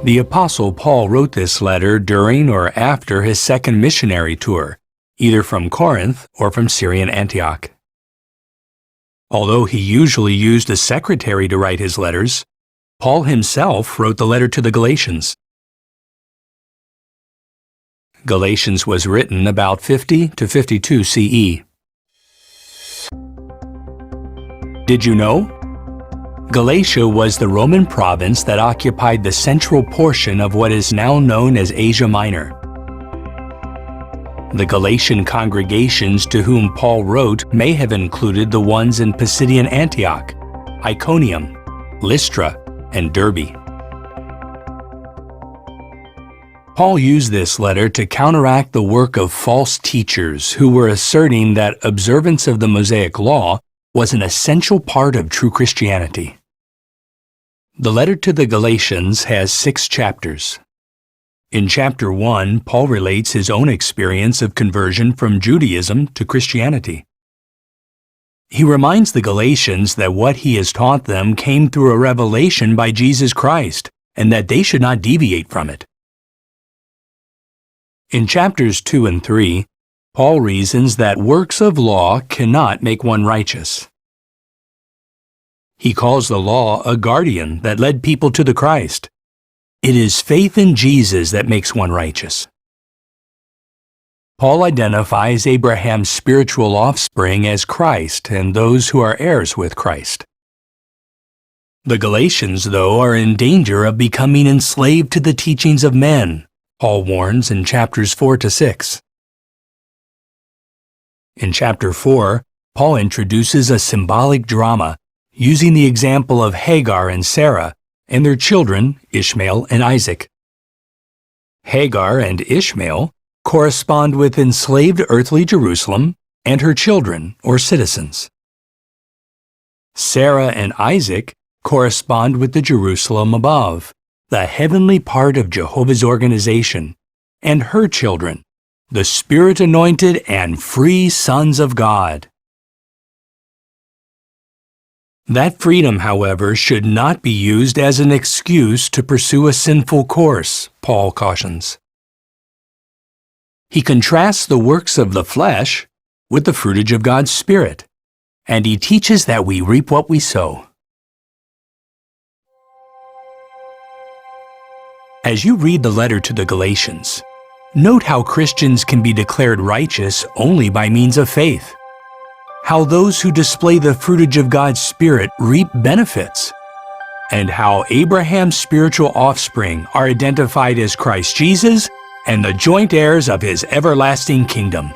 The Apostle Paul wrote this letter during or after his second missionary tour, either from Corinth or from Syrian Antioch. Although he usually used a secretary to write his letters, Paul himself wrote the letter to the Galatians. Galatians was written about 50 to 52 CE. Did you know? Galatia was the Roman province that occupied the central portion of what is now known as Asia Minor. The Galatian congregations to whom Paul wrote may have included the ones in Pisidian Antioch, Iconium, Lystra, and Derbe. Paul used this letter to counteract the work of false teachers who were asserting that observance of the Mosaic Law was an essential part of true Christianity. The letter to the Galatians has 6 chapters. In chapter 1, Paul relates his own experience of conversion from Judaism to Christianity. He reminds the Galatians that what he has taught them came through a revelation by Jesus Christ, and that they should not deviate from it. In chapters 2 and 3, Paul reasons that works of law cannot make one righteous. He calls the law a guardian that led people to the Christ. It is faith in Jesus that makes one righteous. Paul identifies Abraham's spiritual offspring as Christ and those who are heirs with Christ. The Galatians, though, are in danger of becoming enslaved to the teachings of men, Paul warns in chapters 4 to 6. In chapter 4, Paul introduces a symbolic drama using the example of Hagar and Sarah and their children, Ishmael and Isaac. Hagar and Ishmael correspond with enslaved earthly Jerusalem and her children or citizens. Sarah and Isaac correspond with the Jerusalem above, the heavenly part of Jehovah's organization, and her children, the Spirit-anointed and free sons of God. That freedom, however, should not be used as an excuse to pursue a sinful course, Paul cautions. He contrasts the works of the flesh with the fruitage of God's Spirit, and he teaches that we reap what we sow. As you read the letter to the Galatians, note how Christians can be declared righteous only by means of faith, how those who display the fruitage of God's Spirit reap benefits, and how Abraham's spiritual offspring are identified as Christ Jesus and the joint heirs of his everlasting kingdom.